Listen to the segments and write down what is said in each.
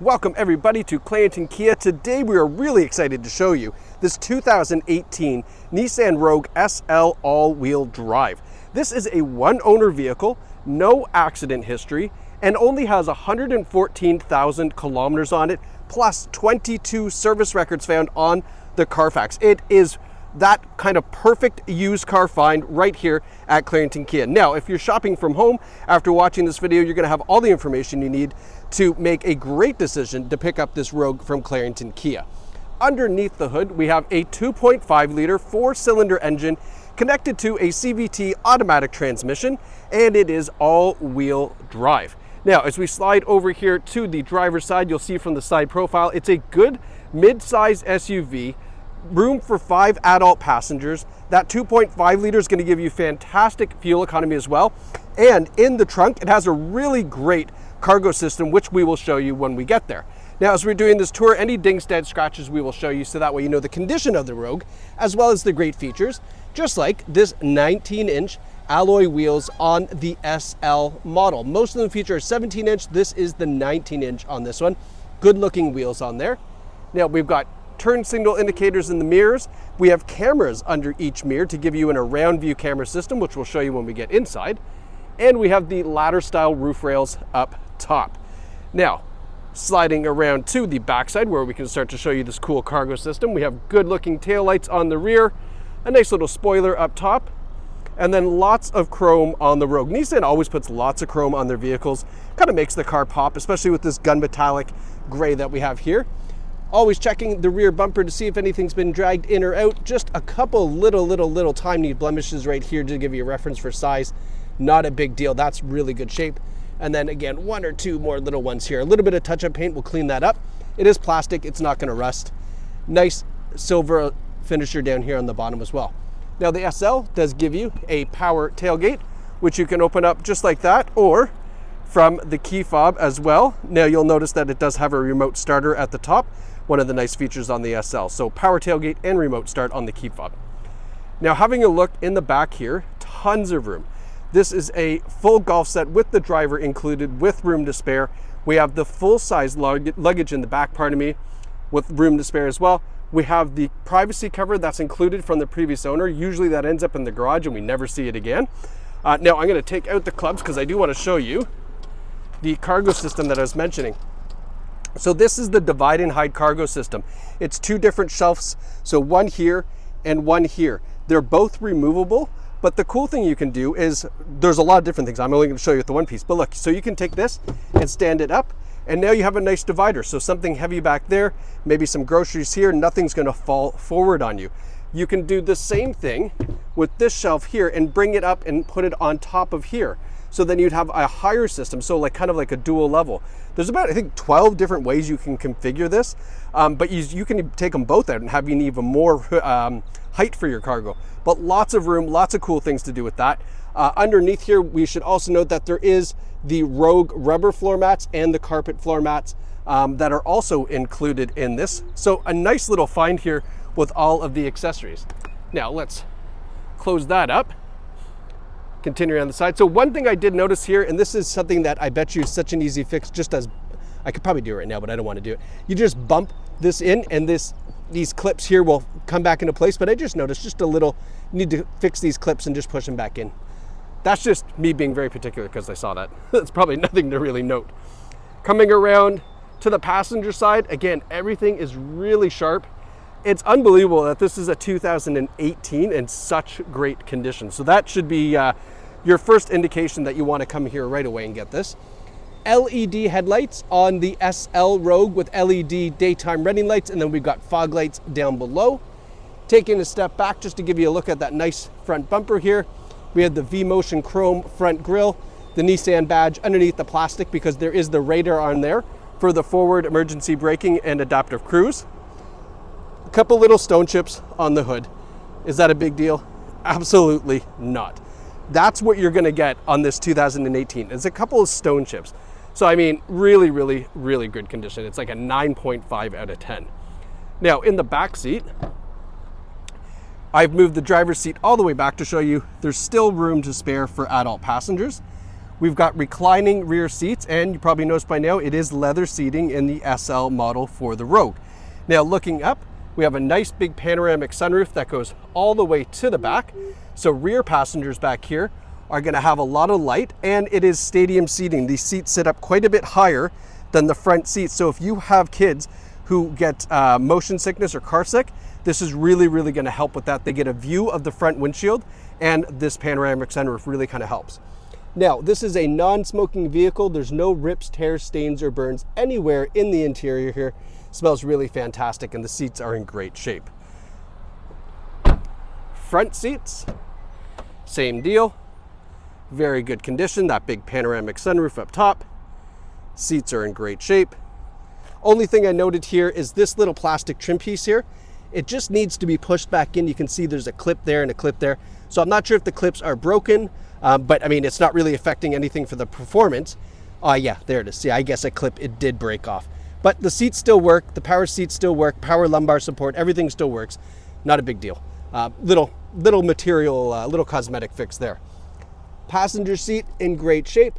Welcome everybody to Clarington Kia. Today we are really excited to show you this 2018 Nissan Rogue SL all-wheel drive. This is a one-owner vehicle, no accident history, and only has 114,000 kilometers on it, plus 22 service records found on the Carfax. It is that kind of perfect used car find right here at Clarington Kia. Now, if you're shopping from home after watching this video, you're going to have all the information you need to make a great decision to pick up this Rogue from Clarington Kia. Underneath the hood, we have a 2.5 liter 4-cylinder engine connected to a CVT automatic transmission, and it is all-wheel drive. Now, as we slide over here to the driver's side, you'll see from the side profile, it's a good mid-size SUV, room for 5 adult passengers. That 2.5 liter is going to give you fantastic fuel economy as well. And in the trunk, it has a really great cargo system, which we will show you when we get there. Now, as we're doing this tour, any dings, dead scratches we will show you, so that way you know the condition of the Rogue, as well as the great features, just like this 19-inch alloy wheels on the SL model. Most of them feature a 17-inch. This is the 19-inch on this one. Good looking wheels on there. Now, we've got turn signal indicators in the mirrors. We have cameras under each mirror to give you an around view camera system, which we'll show you when we get inside. And we have the ladder style roof rails up top. Now, sliding around to the backside where we can start to show you this cool cargo system. We have good looking taillights on the rear, a nice little spoiler up top, and then lots of chrome on the Rogue. Nissan always puts lots of chrome on their vehicles. Kind of makes the car pop, especially with this gun metallic gray that we have here. Always checking the rear bumper to see if anything's been dragged in or out. Just a couple little tiny blemishes right here to give you a reference for size. Not a big deal. That's really good shape. And then again, 1 or 2 more little ones here. A little bit of touch-up paint will clean that up. It is plastic. It's not going to rust. Nice silver finisher down here on the bottom as well. Now, the SL does give you a power tailgate, which you can open up just like that, or from the key fob as well. Now, you'll notice that it does have a remote starter at the top. One of the nice features on the SL. So power tailgate and remote start on the key fob. Now, having a look in the back here, tons of room. This is a full golf set with the driver included, with room to spare. We have the full-size luggage in the back, pardon me, with room to spare as well. We have the privacy cover that's included from the previous owner. Usually that ends up in the garage and we never see it again. Now, I'm going to take out the clubs because I do want to show you the cargo system that I was mentioning. So this is the divide and hide cargo system. It's 2 different shelves, so one here and one here. They're both removable, but the cool thing you can do is, there's a lot of different things. I'm only going to show you with the one piece, but look, so you can take this and stand it up, and now you have a nice divider. So something heavy back there, maybe some groceries here, nothing's going to fall forward on you. You can do the same thing with this shelf here and bring it up and put it on top of here. So then you'd have a higher system, so like kind of like a dual level. There's about, I think, 12 different ways you can configure this, but you can take them both out and have even more height for your cargo. But lots of room, lots of cool things to do with that. Underneath here, we should also note that there is the Rogue rubber floor mats and the carpet floor mats that are also included in this. So a nice little find here with all of the accessories. Now let's close that up. Continue on the side. So one thing I did notice here, and this is something that I bet you is such an easy fix, just as I could probably do it right now, but I don't want to do it. You just bump this in and these clips here will come back into place. But I just noticed just a little, need to fix these clips and just push them back in. That's just me being very particular because I saw that. That's probably nothing to really note. Coming around to the passenger side, again, everything is really sharp. It's unbelievable that this is a 2018 in such great condition. So that should be your first indication that you want to come here right away and get this. LED headlights on the SL Rogue with LED daytime running lights, and then we've got fog lights down below. Taking a step back just to give you a look at that nice front bumper here. We have the V-Motion chrome front grille, the Nissan badge underneath the plastic because there is the radar on there for the forward emergency braking and adaptive cruise. A couple little stone chips on the hood. Is that a big deal? Absolutely not. That's what you're going to get on this 2018. It's a couple of stone chips. So I mean, really good condition. It's like a 9.5 out of 10. Now in the back seat, I've moved the driver's seat all the way back to show you there's still room to spare for adult passengers. We've got reclining rear seats, and you probably noticed by now it is leather seating in the SL model for the Rogue. Now looking up, we have a nice big panoramic sunroof that goes all the way to the back. So rear passengers back here are going to have a lot of light, and it is stadium seating. These seats sit up quite a bit higher than the front seats. So if you have kids who get motion sickness or car sick, this is really going to help with that. They get a view of the front windshield, and this panoramic sunroof really kind of helps. Now, this is a non-smoking vehicle. There's no rips, tears, stains, or burns anywhere in the interior here. Smells really fantastic, and the seats are in great shape. Front seats, same deal. Very good condition. That big panoramic sunroof up top. Seats are in great shape. Only thing I noted here is this little plastic trim piece here. It just needs to be pushed back in. You can see there's a clip there and a clip there. So I'm not sure if the clips are broken, but I mean, it's not really affecting anything for the performance. Yeah, there it is. See, I guess it did break off. But the seats still work, the power seats still work, power lumbar support, everything still works. Not a big deal. Little material, little cosmetic fix there. Passenger seat in great shape.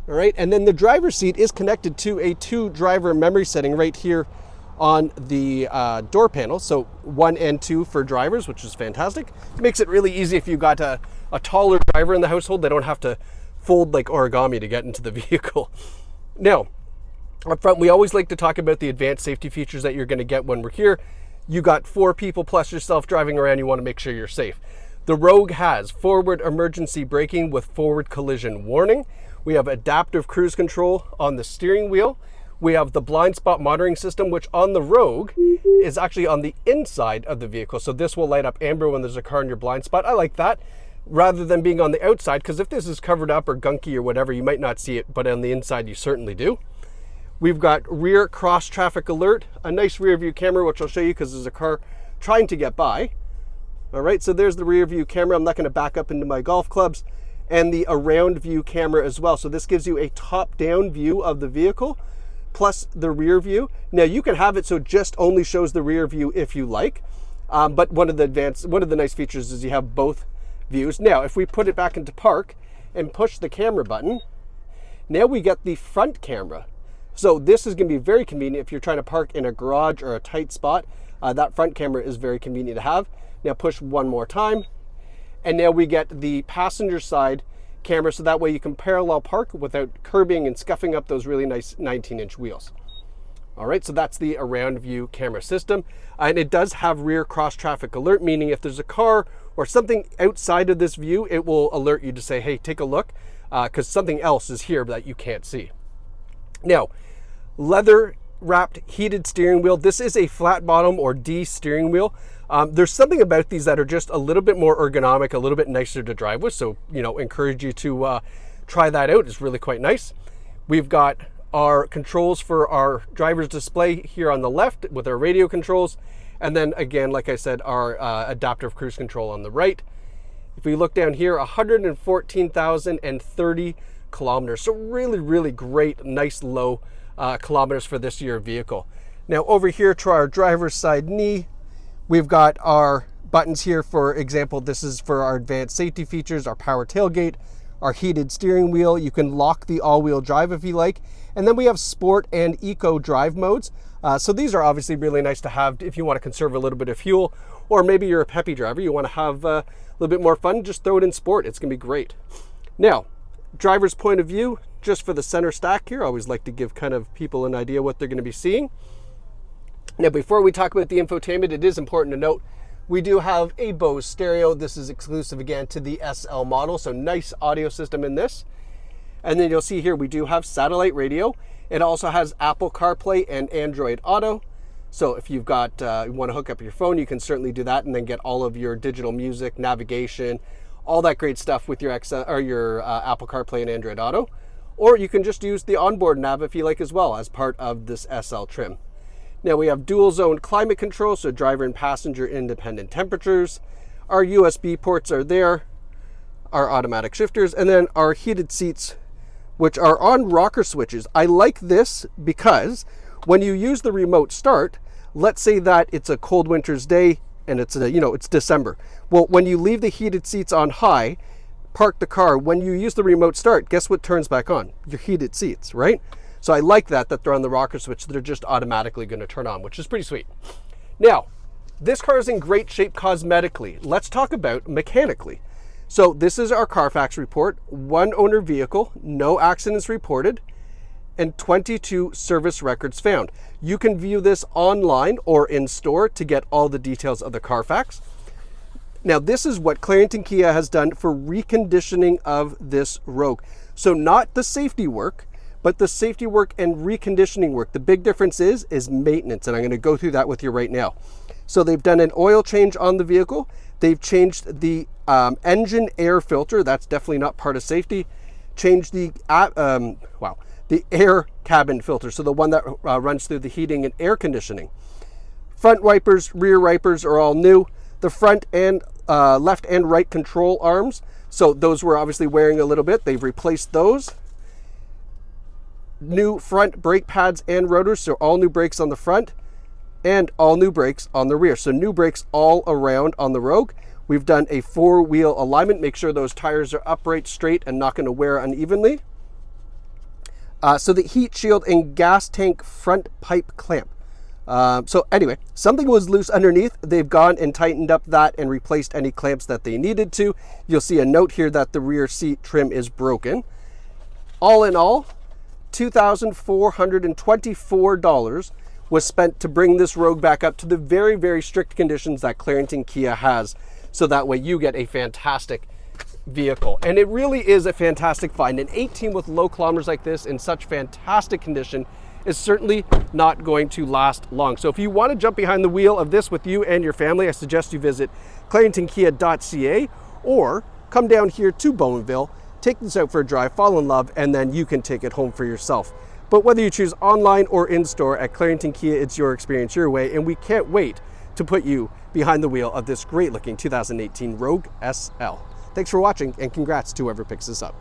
All right, and then the driver's seat is connected to a 2-driver memory setting right here on the door panel. So 1 and 2 for drivers, which is fantastic. It makes it really easy if you've got a taller driver in the household. They don't have to fold like origami to get into the vehicle. Now, up front, we always like to talk about the advanced safety features that you're going to get when we're here. You got 4 people plus yourself driving around. You want to make sure you're safe. The Rogue has forward emergency braking with forward collision warning. We have adaptive cruise control on the steering wheel. We have the blind spot monitoring system, which on the Rogue is actually on the inside of the vehicle. So this will light up amber when there's a car in your blind spot. I like that rather than being on the outside, because if this is covered up or gunky or whatever, you might not see it, but on the inside you certainly do. We've got rear cross traffic alert, a nice rear view camera, which I'll show you because there's a car trying to get by. All right, so there's the rear view camera. I'm not going to back up into my golf clubs. And the around view camera as well. So this gives you a top down view of the vehicle plus the rear view. Now you can have it so it just only shows the rear view if you like. But one of the nice features is you have both views. Now, if we put it back into park and push the camera button, now we get the front camera. So this is going to be very convenient if you're trying to park in a garage or a tight spot. That front camera is very convenient to have. Now push one more time, and now we get the passenger side camera, so that way you can parallel park without curbing and scuffing up those really nice 19-inch wheels. All right, so that's the around view camera system. And it does have rear cross traffic alert, meaning if there's a car or something outside of this view, it will alert you to say, hey, take a look, because something else is here that you can't see. Now, leather wrapped heated steering wheel. This is a flat bottom or D steering wheel. There's something about these that are just a little bit more ergonomic, a little bit nicer to drive with. So, encourage you to try that out. It's really quite nice. We've got our controls for our driver's display here on the left with our radio controls. And then again, like I said, our adaptive cruise control on the right. If we look down here, 114,030 kilometers. So really great, nice low kilometers for this year vehicle. Now over here to our driver's side knee, we've got our buttons here. For example, this is for our advanced safety features, our power tailgate, our heated steering wheel. You can lock the all-wheel drive if you like. And then we have sport and eco drive modes. So these are obviously really nice to have if you want to conserve a little bit of fuel, or maybe you're a peppy driver, you want to have a little bit more fun, just throw it in sport. It's going to be great. Now, driver's point of view, just for the center stack here. I always like to give kind of people an idea what they're going to be seeing. Now, before we talk about the infotainment, it is important to note we do have a Bose stereo. This is exclusive again to the SL model, so nice audio system in this. And then you'll see here we do have satellite radio. It also has Apple CarPlay and Android Auto. So if you've got you want to hook up your phone, you can certainly do that and then get all of your digital music, navigation, all that great stuff with your Apple CarPlay and Android Auto. Or you can just use the onboard nav if you like as well as part of this SL trim. Now we have dual zone climate control, so driver and passenger independent temperatures. Our USB ports are there, our automatic shifters, and then our heated seats, which are on rocker switches. I like this because when you use the remote start, let's say that it's a cold winter's day and it's it's December. Well, when you leave the heated seats on high, park the car, when you use the remote start, guess what turns back on? Your heated seats, right? So I like that they're on the rocker switch, they're just automatically going to turn on, which is pretty sweet. Now, this car is in great shape cosmetically. Let's talk about mechanically. So this is our Carfax report, 1 owner vehicle, no accidents reported, and 22 service records found. You can view this online or in store to get all the details of the Carfax. Now, this is what Clarington Kia has done for reconditioning of this Rogue. So not the safety work, but the safety work and reconditioning work. The big difference is maintenance, and I'm going to go through that with you right now. So they've done an oil change on the vehicle. They've changed the engine air filter. That's definitely not part of safety. Changed the the air cabin filter, so the one that runs through the heating and air conditioning. Front wipers, rear wipers are all new. The front and left and right control arms, so those were obviously wearing a little bit. They've replaced those. New front brake pads and rotors, so all new brakes on the front and all new brakes on the rear. So new brakes all around on the Rogue. We've done a 4-wheel alignment. Make sure those tires are upright, straight, and not going to wear unevenly. So the heat shield and gas tank front pipe clamp. So anyway, something was loose underneath. They've gone and tightened up that and replaced any clamps that they needed to. You'll see a note here that the rear seat trim is broken. All in all, $2,424 was spent to bring this Rogue back up to the very, very strict conditions that Clarington Kia has. So that way you get a fantastic vehicle. And it really is a fantastic find. An 18 with low kilometers like this in such fantastic condition is certainly not going to last long. So if you want to jump behind the wheel of this with you and your family, I suggest you visit claringtonkia.ca or come down here to Bowmanville, take this out for a drive, fall in love, and then you can take it home for yourself. But whether you choose online or in store at Clarington Kia, it's your experience your way, and we can't wait to put you behind the wheel of this great looking 2018 Rogue SL. Thanks for watching, and congrats to whoever picks this up.